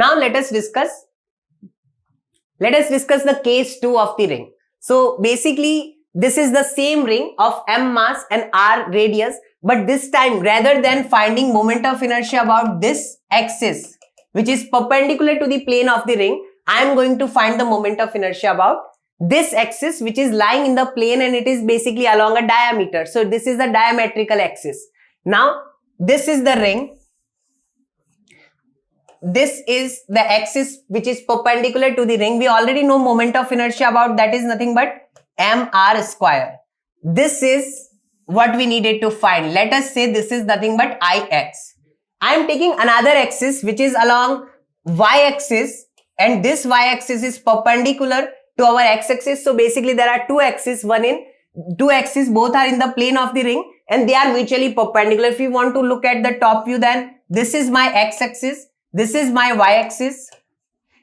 Now let us discuss the case 2 of the ring. So basically this is the same ring of m mass and r radius, but this time rather than finding moment of inertia about this axis which is perpendicular to the plane of the ring, I am going to find the moment of inertia about this axis which is lying in the plane and it is basically along a diameter. So this is the diametrical axis. Now this is the ring. This is the axis which is perpendicular to the ring. We already know moment of inertia about that is nothing but mr square. This is what we needed to find. Let us say this is nothing but ix. I am taking another axis which is along y-axis, and this y-axis is perpendicular to our x-axis. So basically there are two axes, two axes, both are in the plane of the ring and they are mutually perpendicular. If you want to look at the top view, then this is my x-axis, this is my y-axis,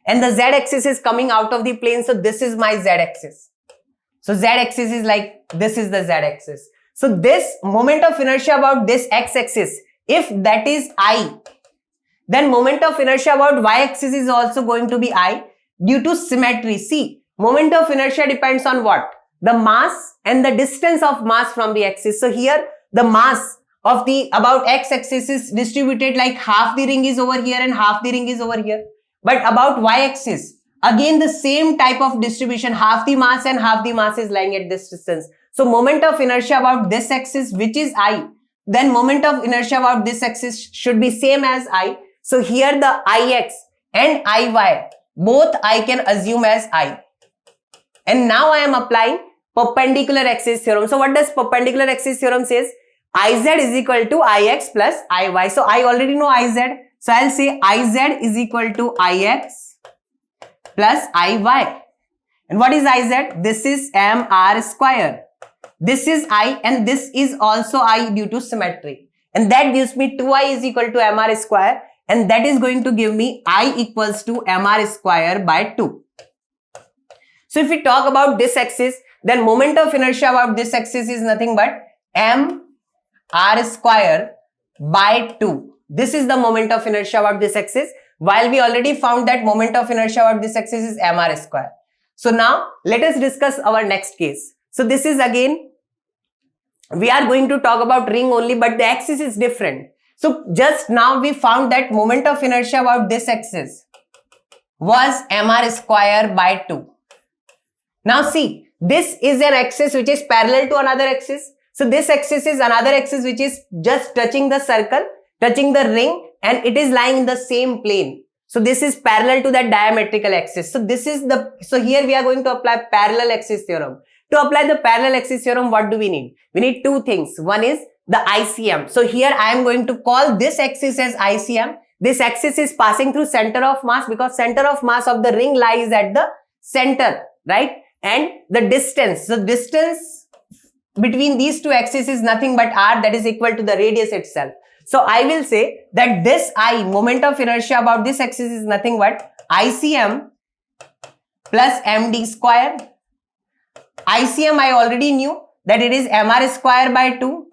and the z-axis is coming out of the plane. So this is my z-axis. So z-axis is like, this is the z-axis. So this moment of inertia about this x-axis, if that is I, then moment of inertia about y-axis is also going to be I due to symmetry. See, moment of inertia depends on what? The mass and the distance of mass from the axis. So here the mass of the about x-axis is distributed like half the ring is over here and half the ring is over here. But about y-axis, again the same type of distribution, half the mass and half the mass is lying at this distance. So moment of inertia about this axis which is I, then moment of inertia about this axis should be same as I. So here the Ix and Iy, both I can assume as I. And now I am applying perpendicular axis theorem. So what does perpendicular axis theorem says? Iz is equal to Ix plus Iy. So I already know Iz. So I'll say Iz is equal to Ix plus Iy. And what is Iz? This is mr square. This is I and this is also I due to symmetry. And that gives me 2I is equal to mr square. And that is going to give me I equals to mr square by 2. So if we talk about this axis, then moment of inertia about this axis is nothing but mr square by 2. This is the moment of inertia about this axis, while we already found that moment of inertia about this axis is mr square. So now let us discuss our next case. So this is again, we are going to talk about ring only, but the axis is different. So just now we found that moment of inertia about this axis was mr square by 2. Now see, this is an axis which is parallel to another axis. So this axis is another axis which is just touching the circle, touching the ring, and it is lying in the same plane. So this is parallel to that diametrical axis. So here we are going to apply parallel axis theorem. To apply the parallel axis theorem, what do we need? We need two things. One is the ICM. So here I am going to call this axis as ICM. This axis is passing through center of mass because center of mass of the ring lies at the center, right? And the distance, so distance between these two axes is nothing but r, that is equal to the radius itself. So I will say that this I, moment of inertia about this axis is nothing but ICM plus md square. ICM I already knew that it is mr square by 2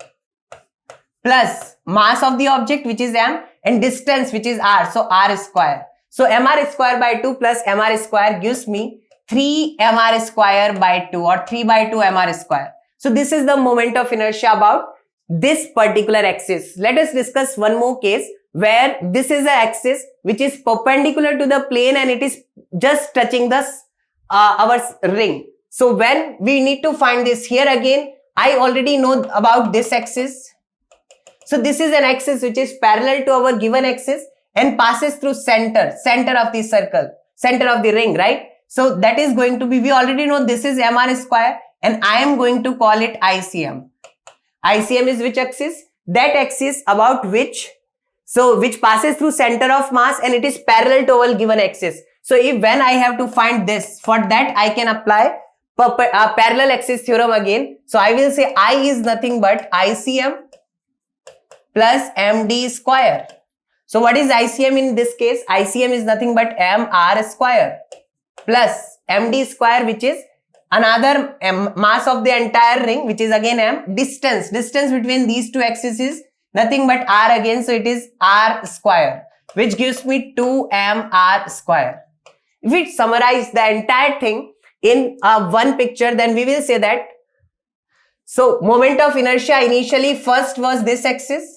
plus mass of the object which is m and distance which is r, so r square. So mr square by 2 plus mr square gives me 3 mr square by 2 or 3 by 2 mr square. So this is the moment of inertia about this particular axis. Let us discuss one more case where this is an axis which is perpendicular to the plane and it is just touching the our ring. So when we need to find this, here again I already know about this axis. So this is an axis which is parallel to our given axis and passes through center of the circle, center of the ring, right? So that is going to be, we already know this is mr square and I am going to call it ICM. ICM is which axis? That axis about which passes through center of mass and it is parallel to our given axis. So if when I have to find this, for that I can apply parallel axis theorem again. So I will say I is nothing but ICM plus md square. So what is ICM in this case? ICM is nothing but mr square plus md square, which is another mass of the entire ring, which is again m. Distance between these two axes is nothing but r again, so it is r square. which gives me 2mr square. If we summarize the entire thing in one picture, then we will say that, so moment of inertia initially first was this axis.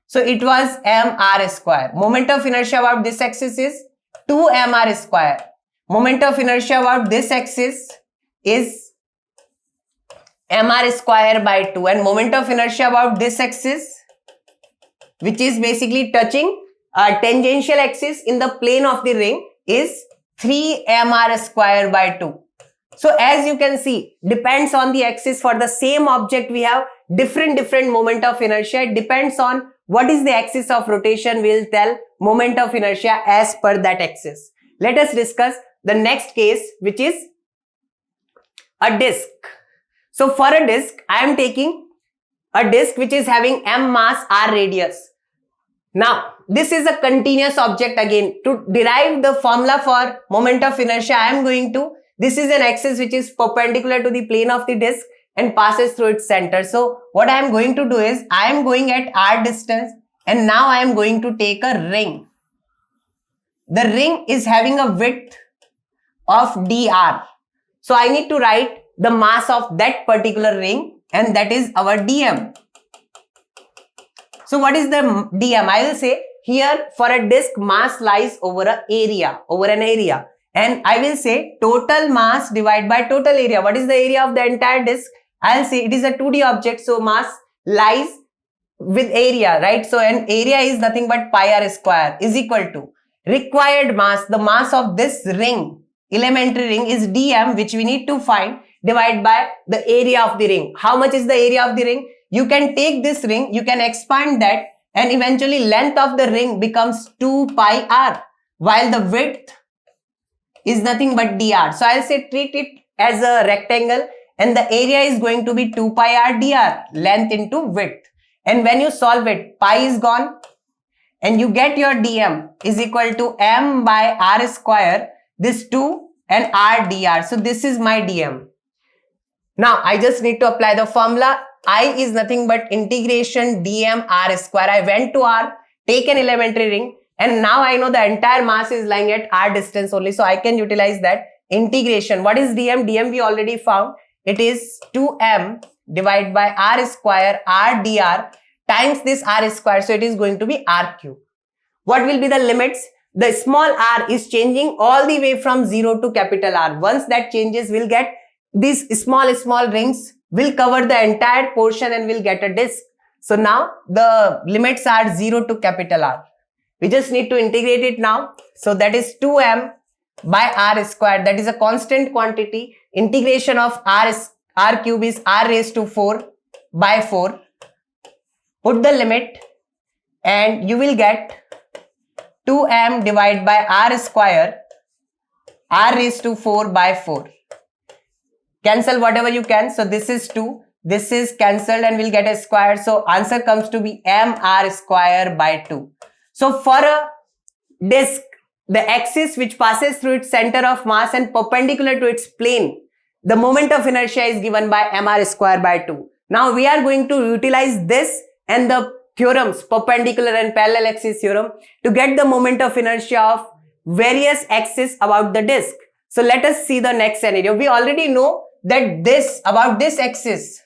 So it was mr square. Moment of inertia about this axis is 2mr square. Moment of inertia about this axis is mr square by 2. And moment of inertia about this axis, which is basically touching a tangential axis in the plane of the ring, is 3mr square by 2. So as you can see, depends on the axis. For the same object, we have different moment of inertia. It depends on what is the axis of rotation. We'll tell moment of inertia as per that axis. Let us discuss the next case, which is a disc. So for a disc, I am taking a disc which is having m mass, r radius. Now, this is a continuous object again. To derive the formula for moment of inertia, I am going to, this is an axis which is perpendicular to the plane of the disc and passes through its center. So what I am going to do is, I am going at r distance, and now I am going to take a ring. The ring is having a width of dr. So I need to write the mass of that particular ring, and that is our dm. So what is the dm? I will say here, for a disc, mass lies over an area. And I will say total mass divided by total area. What is the area of the entire disc? I will say it is a 2D object, so mass lies with area, right? So an area is nothing but pi r square is equal to required mass. The mass of this ring, elementary ring, is dm, which we need to find, divided by the area of the ring. How much is the area of the ring? You can take this ring, you can expand that, and eventually length of the ring becomes 2 pi r, while the width is nothing but dr. So I'll say treat it as a rectangle, and the area is going to be 2 pi r dr, length into width. And when you solve it, pi is gone, and you get your dm is equal to m by r square, this 2 and r dr. So this is my dm. Now I just need to apply the formula. I is nothing but integration dm r square. I went to r, take an elementary ring, and now I know the entire mass is lying at r distance only. So I can utilize that integration. What is dm? Dm we already found. It is 2m divided by r square r dr times this r square. So it is going to be r cube. What will be the limits? The small r is changing all the way from 0 to capital R. Once that changes, we'll get these small rings will cover the entire portion and we'll get a disc. So now the limits are 0 to capital R. We just need to integrate it now. So that is 2m by r square. That is a constant quantity. Integration of r cube is r raised to 4 by 4. Put the limit and you will get 2m divided by r square, r raised to 4 by 4. Cancel whatever you can. So this is 2. This is cancelled and we'll get a square. So answer comes to be mr square by 2. So for a disc, the axis which passes through its center of mass and perpendicular to its plane, the moment of inertia is given by mr square by 2. Now we are going to utilize this and the theorems, perpendicular and parallel axis theorem, to get the moment of inertia of various axes about the disc. So let us see the next scenario. We already know that about this axis,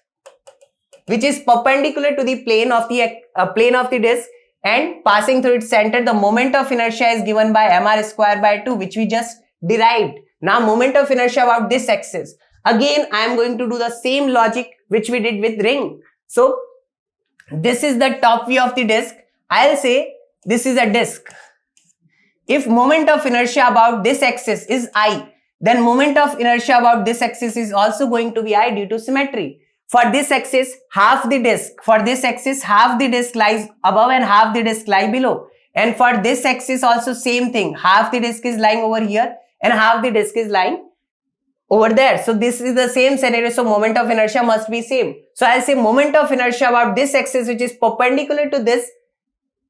which is perpendicular to the plane of the disc and passing through its center, the moment of inertia is given by mr square by 2, which we just derived. Now moment of inertia about this axis. Again, I am going to do the same logic which we did with ring. So this is the top view of the disc. I'll say this is a disc. If moment of inertia about this axis is I, then moment of inertia about this axis is also going to be I due to symmetry. For this axis, half the disc. For this axis, half the disc lies above and half the disc lies below. And for this axis also same thing. Half the disc is lying over here and half the disc is lying over there. So this is the same scenario. So moment of inertia must be same. So I'll say moment of inertia about this axis, which is perpendicular to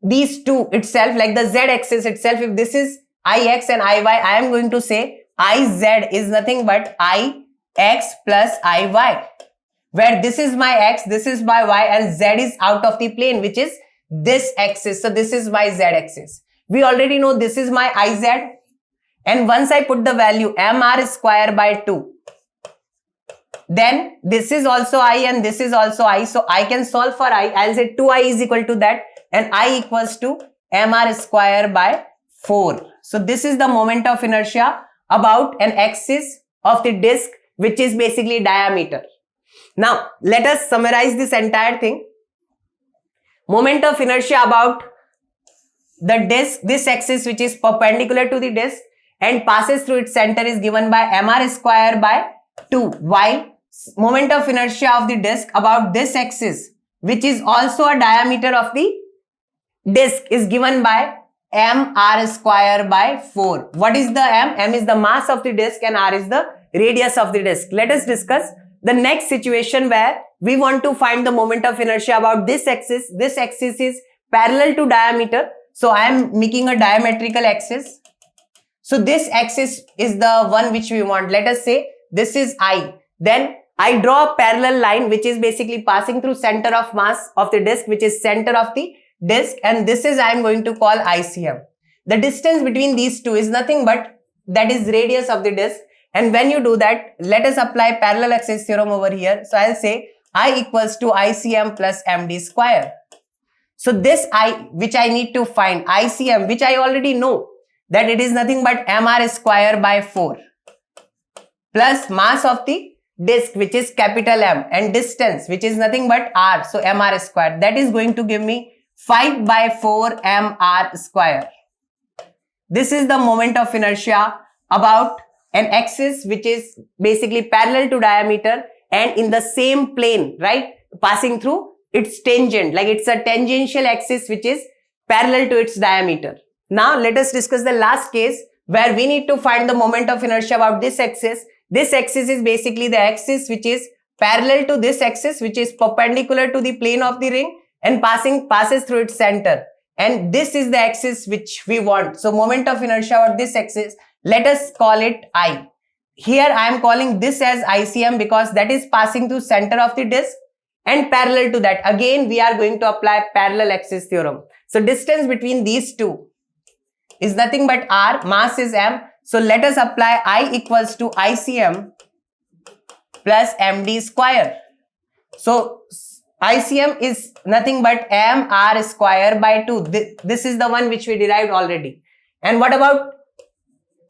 these two itself, like the z axis itself. If this is ix and iy, I am going to say iz is nothing but ix plus iy, where this is my x, this is my y, and z is out of the plane, which is this axis. So this is my z axis. We already know this is my Iz, and once I put the value mr square by 2, then this is also I and this is also I, so I can solve for I. I'll say 2I is equal to that, and I equals to mr square by 4. So this is the moment of inertia about an axis of the disk, which is basically diameter. Now let us summarize this entire thing. Moment of inertia about the disk, this axis which is perpendicular to the disk and passes through its center, is given by mr square by 2, while moment of inertia of the disk about this axis, which is also a diameter of the disk, is given by mr square by 4. What is the m? M is the mass of the disk and r is the radius of the disk. Let us discuss the next situation where we want to find the moment of inertia about this axis. This axis is parallel to diameter, so I am making a diametrical axis. So this axis is the one which we want. Let us say this is I. Then I draw a parallel line which is basically passing through center of mass of the disk, which is center of the disk, and this is I am going to call ICM. The distance between these two is nothing but that is radius of the disk. And when you do that, let us apply parallel axis theorem over here. So I'll say I equals to ICM plus MD square. So this I, which I need to find, ICM, which I already know that it is nothing but mr square by 4 plus mass of the disk, which is capital M, and distance, which is nothing but r, so mr square. That is going to give me 5 by 4 mr square. This is the moment of inertia about an axis which is basically parallel to diameter and in the same plane, right, passing through its tangent, like it's a tangential axis which is parallel to its diameter. Now let us discuss the last case where we need to find the moment of inertia about this axis. This axis is basically the axis which is parallel to this axis, which is perpendicular to the plane of the ring and passes through its center. And this is the axis which we want. So moment of inertia about this axis, let us call it I. Here I am calling this as ICM because that is passing through center of the disk, and parallel to that, again we are going to apply parallel axis theorem. So distance between these two is nothing but r, mass is m. So let us apply I equals to ICM plus MD square. So ICM is nothing but mr square by 2. This is the one which we derived already. And what about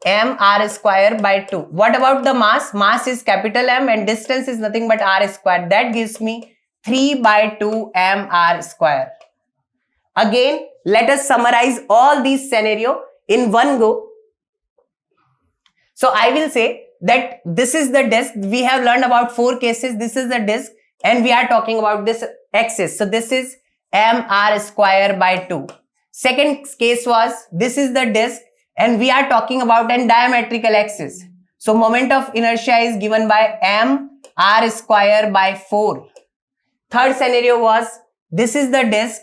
mr square by 2? What about the mass? Mass is capital M and distance is nothing but r square. That gives me 3 by 2 mr square. Again, let us summarize all these scenarios in one go. So I will say that this is the disk. We have learned about 4 cases. This is the disk and we are talking about this axis. So this is mr square by 2. Second case was this is the disk and we are talking about a diametrical axis. So moment of inertia is given by mr square by 4. Third scenario was this is the disk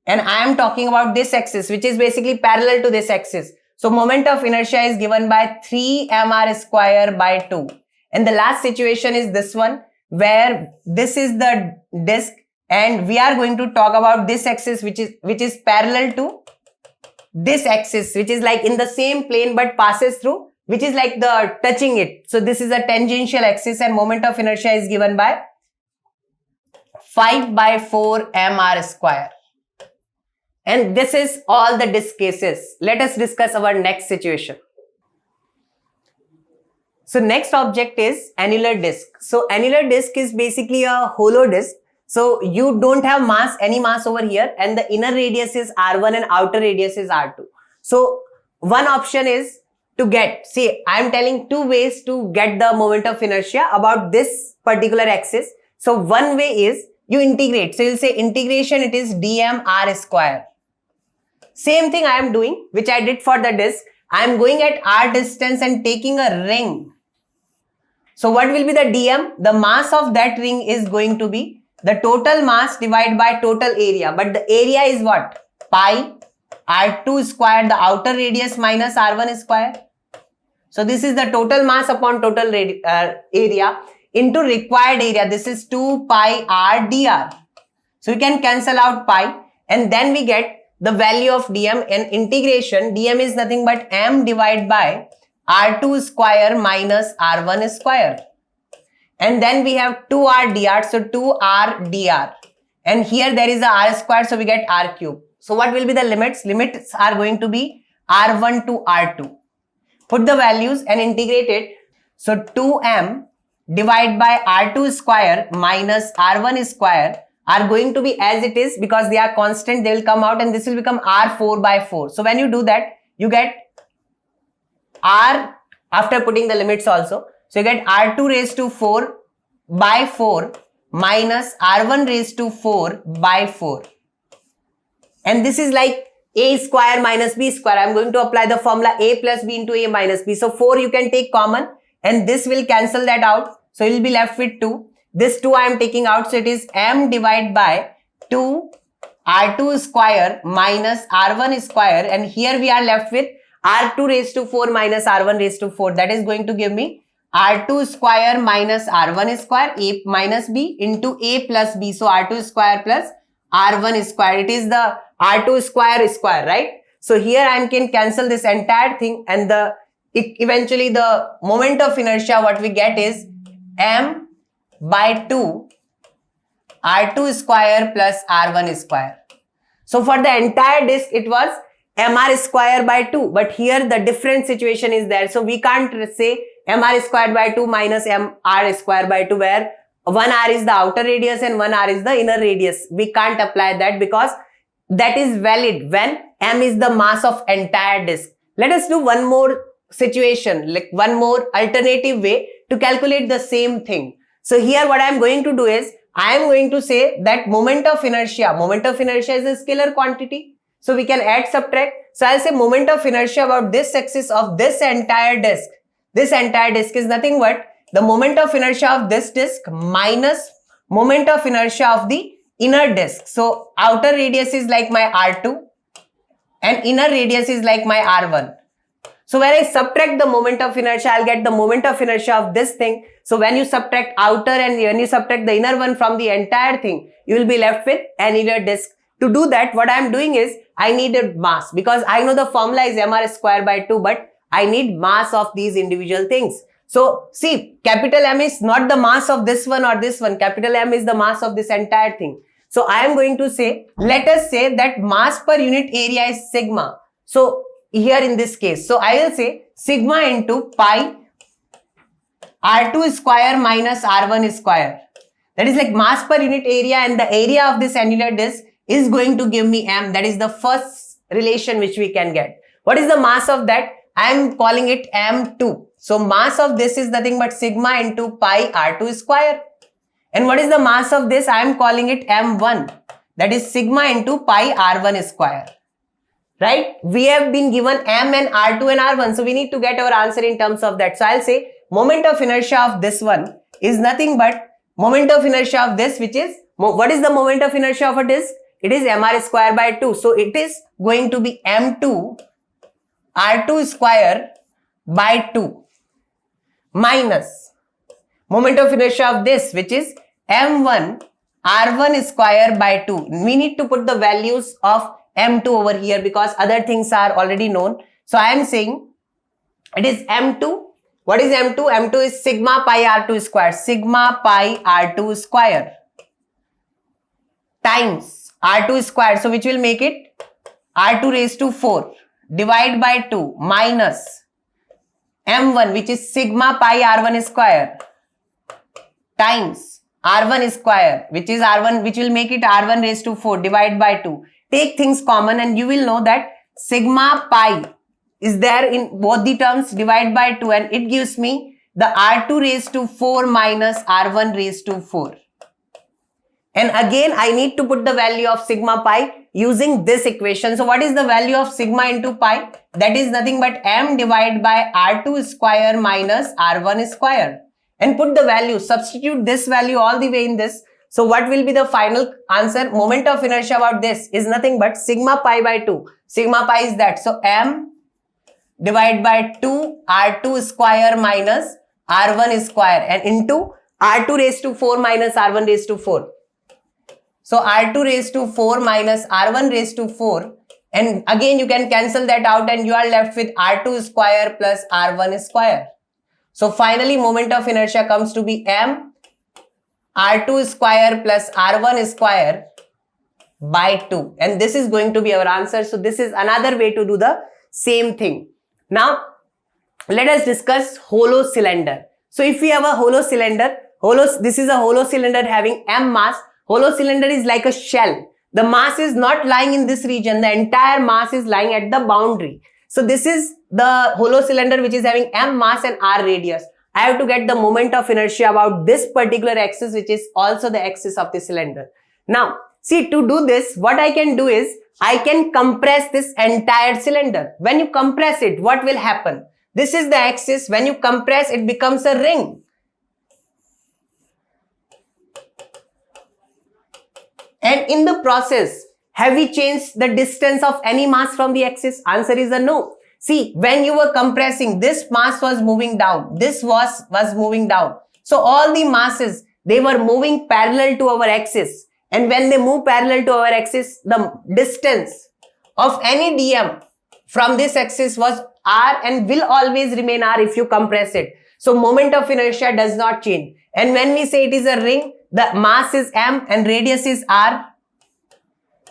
and I am talking about this axis which is basically parallel to this axis. So moment of inertia is given by 3 mr square by 2. And the last situation is this one where this is the disk and we are going to talk about this axis which is parallel to this axis, which is like in the same plane but passes through, which is like the touching it. So this is a tangential axis and moment of inertia is given by 5 by 4 mr square. And this is all the disk cases. Let us discuss our next situation. So next object is annular disk. So annular disk is basically a hollow disk. So you don't have mass, any mass over here, and the inner radius is R1 and outer radius is R2. So one option is to get, see, I am telling 2 ways to get the moment of inertia about this particular axis. So one way is you integrate. So you'll say integration, it is dm r square. Same thing I am doing, which I did for the disk. I am going at r distance and taking a ring. So what will be the dm? The mass of that ring is going to be the total mass divided by total area. But the area is what? Pi r2 square, the outer radius minus r1 square. So this is the total mass upon total area into required area. This is 2 pi r dr. So we can cancel out pi and then we get the value of dm, and integration dm is nothing but m divided by r2 square minus r1 square. And then we have 2r dr, so 2r dr. And here there is a r square, so we get r cube. So what will be the limits? Limits are going to be r1 to r2. Put the values and integrate it. So 2m divided by r2 square minus r1 square are going to be as it is, because they are constant, they will come out, and this will become r4 by 4. So when you do that, you get r, after putting the limits also, so you get r2 raised to 4 by 4 minus r1 raised to 4 by 4. And this is like a square minus b square. I am going to apply the formula a plus b into a minus b. So 4 you can take common, and this will cancel that out. So you will be left with 2. This 2 I am taking out. So it is m divided by 2 r2 square minus r1 square. And here we are left with r2 raised to 4 minus r1 raised to 4. That is going to give me r2 square minus r1 square, a minus b, into a plus b. So r2 square plus r1 square. It is the r2 square, right? So here I can cancel this entire thing, and eventually the moment of inertia what we get is m by 2 r2 square plus r1 square. So for the entire disk it was mr square by 2, but here the different situation is there. So we can't say mr square by 2 minus mr square by 2, where 1 r is the outer radius and 1 r is the inner radius. We can't apply that, because that is valid when m is the mass of entire disk. Let us do one more situation, like one more alternative way to calculate the same thing. So here what I am going to do is, I am going to say that moment of inertia is a scalar quantity. So we can add, subtract. So I'll say moment of inertia about this axis of this entire disk. This entire disk is nothing but the moment of inertia of this disk minus moment of inertia of the inner disk. So outer radius is like my R2 and inner radius is like my R1. So when I subtract the moment of inertia, I'll get the moment of inertia of this thing. So when you subtract outer and when you subtract the inner one from the entire thing, you will be left with an inner disk. To do that, what I am doing is, I need a mass, because I know the formula is mr square by 2, but I need mass of these individual things. So see, capital M is not the mass of this one or this one. Capital M is the mass of this entire thing. So I am going to say, let us say that mass per unit area is sigma. So here in this case, so I will say sigma into pi R2 square minus R1 square. That is like mass per unit area, and the area of this annular disk is going to give me M. That is the first relation which we can get. What is the mass of that? I am calling it M2. So mass of this is nothing but sigma into pi R2 square. And what is the mass of this? I am calling it M1. That is sigma into pi R1 square. Right? We have been given M and R2 and R1. So we need to get our answer in terms of that. So I'll say moment of inertia of this one is nothing but moment of inertia of this, which is, what is the moment of inertia of a disk? It is mr square by 2. So it is going to be M2 R2 square by 2 minus moment of inertia of this, which is M1 R1 square by 2. We need to put the values of M2 over here because other things are already known. So I am saying it is M2. What is M2? M2 is sigma pi R2 square. Sigma pi R2 square times R2 square. So which will make it R2 raised to 4 divided by 2 minus M1, which is sigma pi R1 square times R1 square, which is R1, which will make it R1 raised to 4 divided by 2. Take things common and you will know that sigma pi is there in both the terms, divide by 2, and it gives me the R2 raised to 4 minus R1 raised to 4. And again, I need to put the value of sigma pi using this equation. So what is the value of sigma into pi? That is nothing but M divided by R2 square minus R1 square. And put the value, substitute this value all the way in this. So what will be the final answer? Moment of inertia about this is nothing but sigma pi by 2. Sigma pi is that. So M divided by 2 R2 square minus R1 square and into R2 raised to 4 minus R1 raised to 4. So R2 raised to 4 minus R1 raised to 4 And again, you can cancel that out and you are left with R2 square plus R1 square. So finally, moment of inertia comes to be m R2 square plus R1 square by 2. And this is going to be our answer. So this is another way to do the same thing. Now, let us discuss hollow cylinder. So if we have a hollow cylinder, this is a hollow cylinder having m mass. Hollow cylinder is like a shell. The mass is not lying in this region. The entire mass is lying at the boundary. So this is the hollow cylinder which is having m mass and r radius. I have to get the moment of inertia about this particular axis, which is also the axis of the cylinder. Now, see, to do this, what I can do is, I can compress this entire cylinder. When you compress it, what will happen? This is the axis. When you compress, it becomes a ring. And in the process, have we changed the distance of any mass from the axis? Answer is a no. See, when you were compressing, this mass was moving down. This was moving down. So all the masses, they were moving parallel to our axis. And when they move parallel to our axis, the distance of any dm from this axis was r and will always remain r if you compress it. So moment of inertia does not change. And when we say it is a ring, the mass is m and radius is r.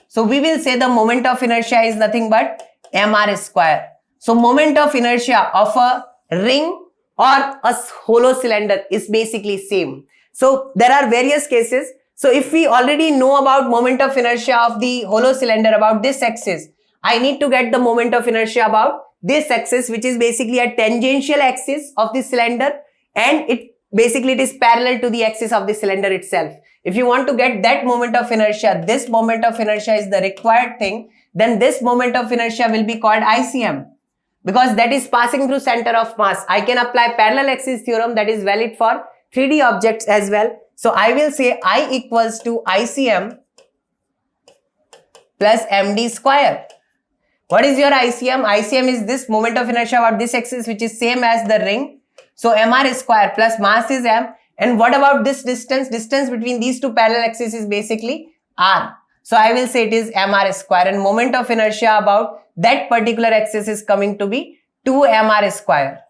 So we will say the moment of inertia is nothing but mr square. So moment of inertia of a ring or a hollow cylinder is basically same. So there are various cases. So if we already know about moment of inertia of the hollow cylinder about this axis, I need to get the moment of inertia about this axis, which is basically a tangential axis of the cylinder, and it is parallel to the axis of the cylinder itself. If you want to get that moment of inertia, this moment of inertia is the required thing, then this moment of inertia will be called ICM, because that is passing through center of mass. I can apply parallel axis theorem that is valid for 3D objects as well. So I will say I equals to ICM plus MD square. What is your ICM? ICM is this moment of inertia about this axis, which is same as the ring. So mr square plus mass is m. And what about this distance? Distance between these two parallel axes is basically r. So I will say it is mr square, and moment of inertia about that particular axis is coming to be 2mr square.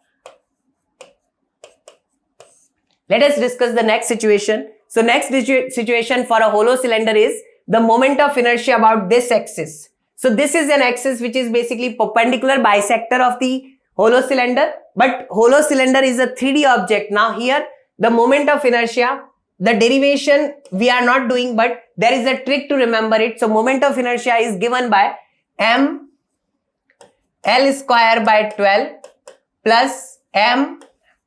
Let us discuss the next situation. So next situation for a hollow cylinder is the moment of inertia about this axis. So this is an axis which is basically perpendicular bisector of the hollow cylinder, but hollow cylinder is a 3D object. Now here the moment of inertia, the derivation we are not doing, but there is a trick to remember it. So moment of inertia is given by m L square by 12 plus m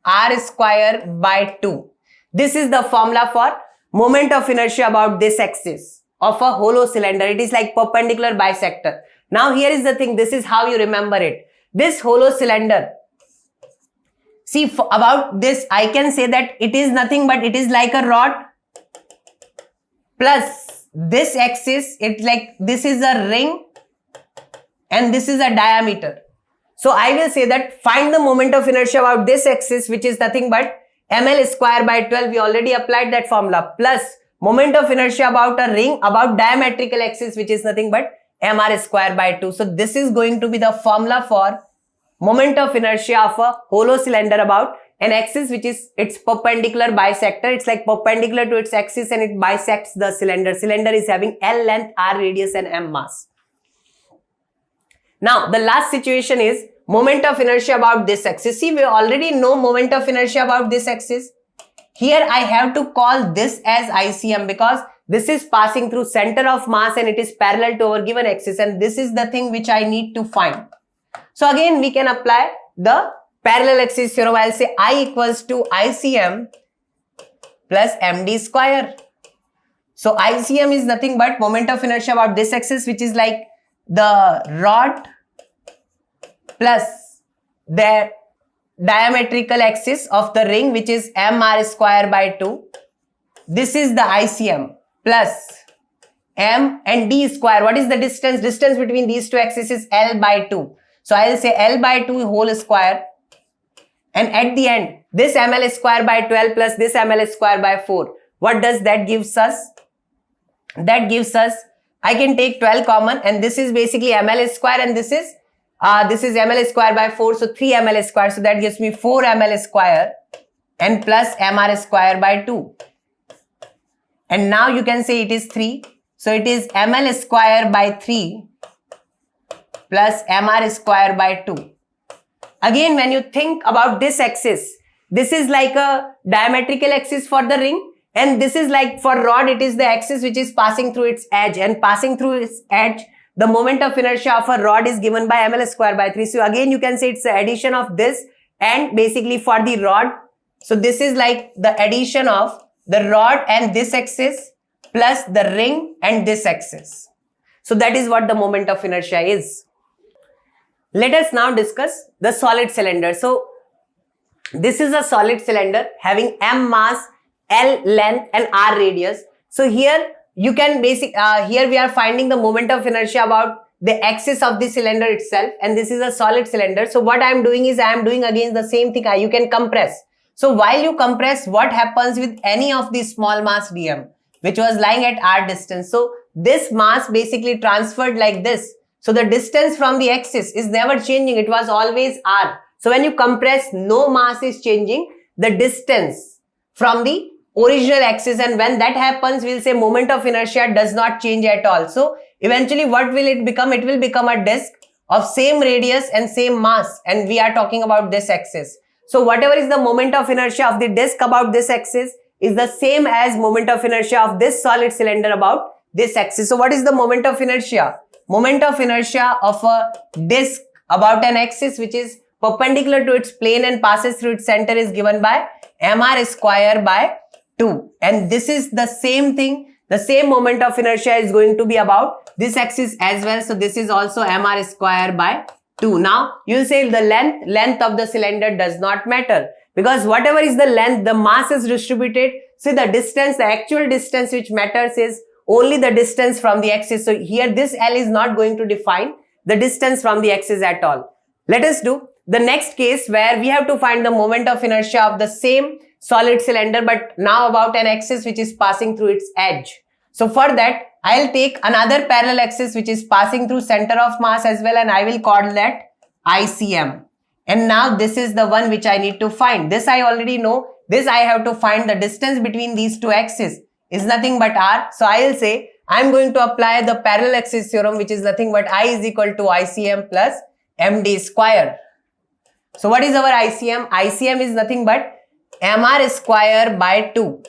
r square by 2. This is the formula for moment of inertia about this axis of a hollow cylinder. It is like perpendicular bisector. Now here is the thing, this is how you remember it. This hollow cylinder, see, about this I can say that it is nothing but it is like a rod plus this axis, it's like this is a ring and this is a diameter. So I will say that find the moment of inertia about this axis, which is nothing but ml square by 12. We already applied that formula, plus moment of inertia about a ring about diametrical axis, which is nothing but mr square by 2. So this is going to be the formula for moment of inertia of a hollow cylinder about an axis which is its perpendicular bisector. It's like perpendicular to its axis and it bisects the cylinder. Cylinder is having L length, R radius and M mass. Now the last situation is moment of inertia about this axis. See, we already know moment of inertia about this axis. Here I have to call this as ICM because this is passing through center of mass and it is parallel to our given axis, and this is the thing which I need to find. So again we can apply the parallel axis theorem. I'll say I equals to ICM plus MD square. So ICM is nothing but moment of inertia about this axis, which is like the rod plus the diametrical axis of the ring, which is mr square by 2. This is the ICM plus m and d square. What is the distance? Distance between these two axes is L by 2. So I will say L by 2 whole square, and at the end this ml square by 12 plus this ml square by 4. What does that gives us? That gives us I can take 12 common, and this is basically ml square, and this is ml square by 4, so 3 ml square, so that gives me 4 ml square and plus mr square by 2. And now you can say it is 3. So it is ml square by 3 plus mr square by 2. Again, when you think about this axis, this is like a diametrical axis for the ring, and this is like for rod, it is the axis which is passing through its edge, and passing through its edge, the moment of inertia of a rod is given by ml square by 3. So again, you can say it's the addition of this and basically for the rod. So this is like the addition of the rod and this axis plus the ring and this axis. So that is what the moment of inertia is. Let us now discuss the solid cylinder. So this is a solid cylinder having m mass, l length and r radius. So here you can here we are finding the moment of inertia about the axis of the cylinder itself, and this is a solid cylinder. So what I am doing is I am doing again the same thing. You can compress. So while you compress, what happens with any of the small mass dm which was lying at r distance? So this mass basically transferred like this. So the distance from the axis is never changing. It was always r. So when you compress, no mass is changing, the distance from the original axis, and when that happens, we'll say moment of inertia does not change at all. So eventually what will it become? It will become a disk of same radius and same mass, and we are talking about this axis. So whatever is the moment of inertia of the disk about this axis is the same as moment of inertia of this solid cylinder about this axis. So what is the moment of inertia? Moment of inertia of a disk about an axis which is perpendicular to its plane and passes through its center is given by mr square by 2. And this is the same thing. The same moment of inertia is going to be about this axis as well. So this is also mr square by 2. Now you'll say the length of the cylinder does not matter, because whatever is the length, the mass is distributed. See, the distance, the actual distance which matters is only the distance from the axis. So here this L is not going to define the distance from the axis at all. Let us do the next case where we have to find the moment of inertia of the same solid cylinder, but now about an axis which is passing through its edge. So for that, I'll take another parallel axis which is passing through center of mass as well, and I will call that ICM. And now this is the one which I need to find. This I already know. This I have to find the distance between these two axes is nothing but r. So I will say I'm going to apply the parallel axis theorem, which is nothing but I is equal to ICM plus MD square. So what is our ICM? ICM is nothing but mr square by 2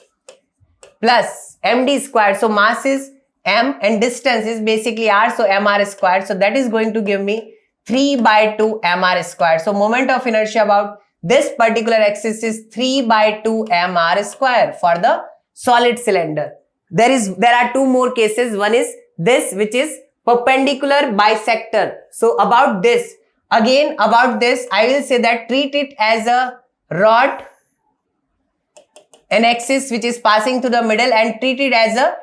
plus MD square. So mass is m and distance is basically r, so mr square. So that is going to give me 3 by 2 mr square. So moment of inertia about this particular axis is 3 by 2 mr square for the solid cylinder. There are two more cases. One is this, which is perpendicular bisector. So about this, again about this, I will say that treat it as a rod, an axis which is passing through the middle, and treat it as a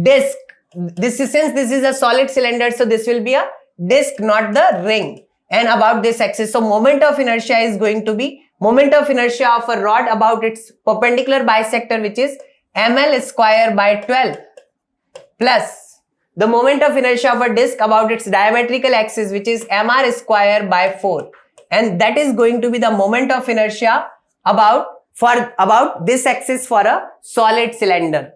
disc. Since this is a solid cylinder, so this will be a disc, not the ring, and about this axis. So moment of inertia is going to be moment of inertia of a rod about its perpendicular bisector, which is ml square by 12 plus the moment of inertia of a disc about its diametrical axis, which is mr square by 4, and that is going to be the moment of inertia about this axis for a solid cylinder.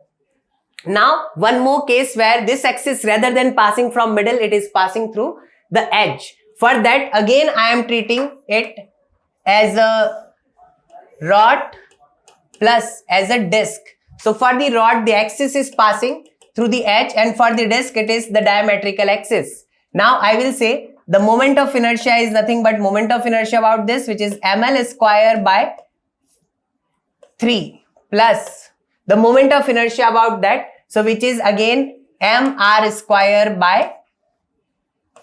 Now one more case where this axis, rather than passing from middle, it is passing through the edge. For that, again I am treating it as a rod plus as a disc. So for the rod, the axis is passing through the edge, and for the disc, it is the diametrical axis. Now I will say the moment of inertia is nothing but moment of inertia about this, which is ml square by 3 plus the moment of inertia about that, so which is again mr square by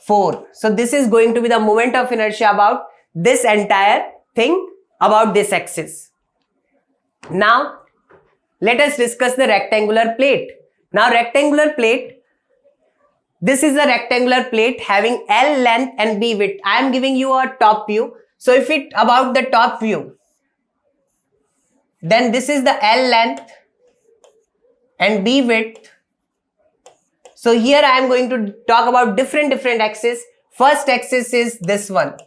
4. So this is going to be the moment of inertia about this entire thing about this axis. Now let us discuss the rectangular plate. Now rectangular plate, this is a rectangular plate having L length and B width. I am giving you a top view. So if it about the top view, then this is the L length and B width. So here I am going to talk about different axes. First axis is this one.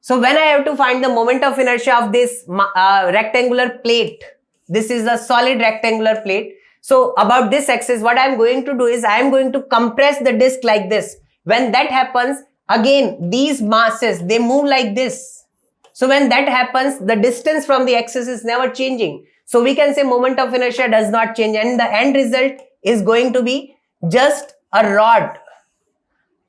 So when I have to find the moment of inertia of this rectangular plate, this is a solid rectangular plate. So about this axis, what I am going to do is I am going to compress the disc like this. When that happens, again, these masses, they move like this. So when that happens, the distance from the axis is never changing. So we can say moment of inertia does not change, and the end result is going to be just a rod,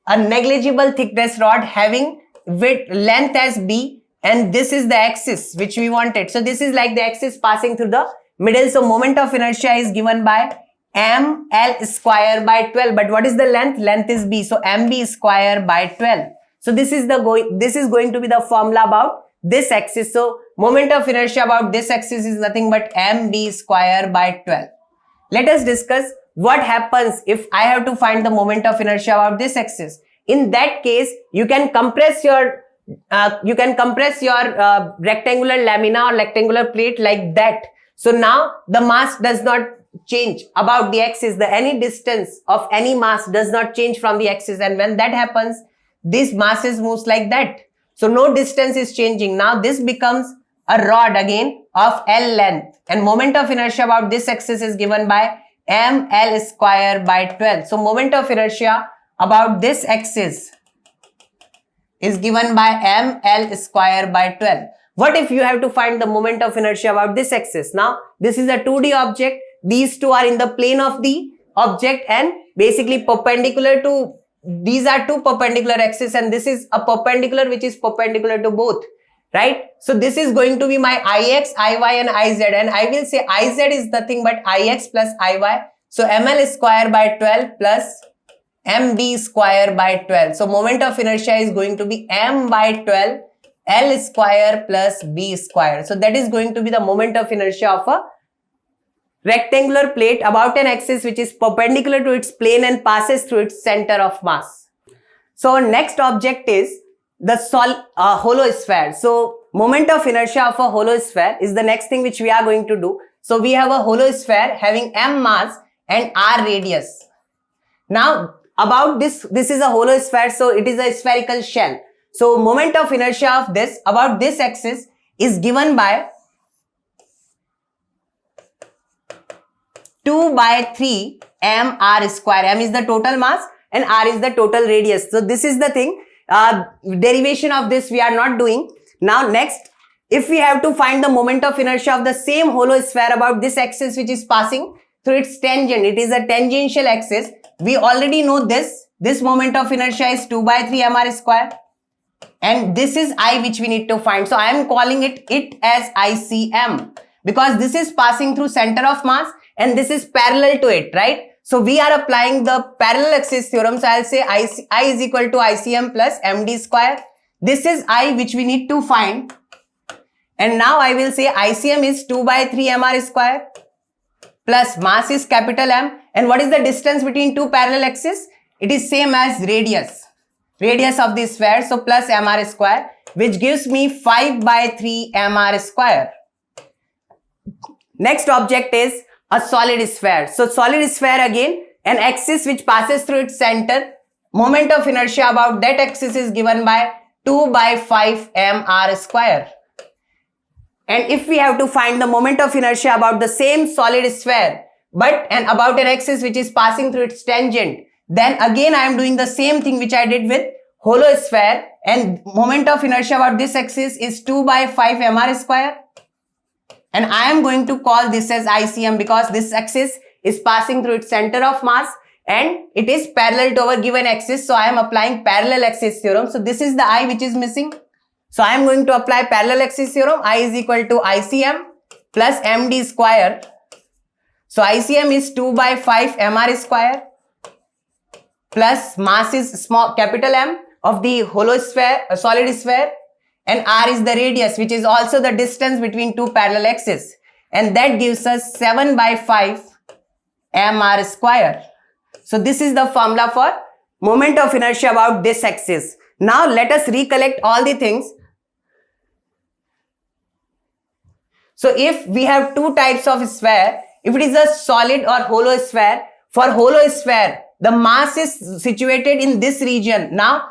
a negligible thickness rod having width length as b, and this is the axis which we wanted. So this is like the axis passing through the middle. So moment of inertia is given by ml square by 12. But what is the length? Length is b. So mb square by 12. So this is going to be the formula about this axis. So moment of inertia about this axis is nothing but mb square by 12. Let us discuss what happens if I have to find the moment of inertia about this axis. In that case, you can compress your rectangular lamina or rectangular plate like that. So now the mass does not change about the axis. Any distance of any mass does not change from the axis, and when that happens, this masses moves like that. So no distance is changing. Now this becomes a rod again of L length, and moment of inertia about this axis is given by ml square by 12. So moment of inertia about this axis is given by ml square by 12. What if you have to find the moment of inertia about this axis? Now this is a 2D object. These two are in the plane of the object and basically perpendicular to, these are two perpendicular axes, and this is a perpendicular which is perpendicular to both, right? So this is going to be my Ix, Iy and Iz, and I will say Iz is nothing but Ix plus Iy. So ml square by 12 plus mb square by 12. So moment of inertia is going to be m by 12 L square plus b square. So that is going to be the moment of inertia of a rectangular plate about an axis which is perpendicular to its plane and passes through its center of mass. So next object is the hollow sphere. So moment of inertia of a hollow sphere is the next thing which we are going to do. So we have a hollow sphere having m mass and r radius. Now about this is a hollow sphere, so it is a spherical shell. So moment of inertia of this about this axis is given by 2 by 3 m r square. M is the total mass and r is the total radius. So this is the thing. Derivation of this we are not doing. Now next, if we have to find the moment of inertia of the same hollow sphere about this axis which is passing through its tangent, it is a tangential axis. We already know this moment of inertia is 2 by 3 mr square, and this is I which we need to find. So I am calling it as ICM because this is passing through center of mass and this is parallel to it, right? So we are applying the parallel axis theorem. So I'll say I is equal to ICM plus MD square. This is I which we need to find. And now I will say ICM is 2 by 3 mr square plus mass is capital M. And what is the distance between two parallel axes? It is same as radius of this sphere. So plus mr square, which gives me 5 by 3 mr square. Next object is a solid sphere. So solid sphere again, an axis which passes through its center. Moment of inertia about that axis is given by 2 by 5 mr square. And if we have to find the moment of inertia about the same solid sphere, and about an axis which is passing through its tangent, then again I am doing the same thing which I did with hollow sphere, and moment of inertia about this axis is 2 by 5 mr square. And I am going to call this as ICM because this axis is passing through its center of mass and it is parallel to our given axis. So I am applying parallel axis theorem. So this is the I which is missing. So I am going to apply parallel axis theorem. I is equal to ICM plus MD square. So ICM is 2 by 5 mr square plus mass is capital M of the hollow sphere, solid sphere, and r is the radius, which is also the distance between two parallel axes, and that gives us 7 by 5 mr square. So this is the formula for moment of inertia about this axis. Now let us recollect all the things. So if we have two types of sphere, if it is a solid or hollow sphere, For hollow sphere, the mass is situated in this region. Now,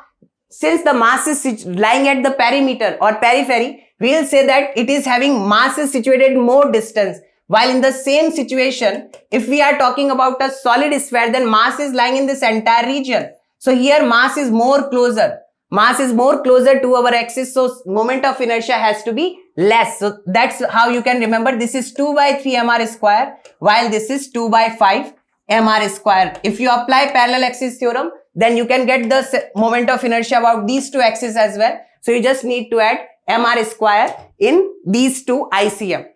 since the mass is lying at the perimeter or periphery, we will say that it is having mass is situated more distance. While in the same situation, if we are talking about a solid sphere, then mass is lying in this entire region. So here mass is more closer. Mass is more closer to our axis, so moment of inertia has to be less. So that's how you can remember this is 2 by 3 mr square, while this is 2 by 5 mr square. If you apply parallel axis theorem, then you can get the moment of inertia about these two axes as well. So you just need to add mr square in these two ICM.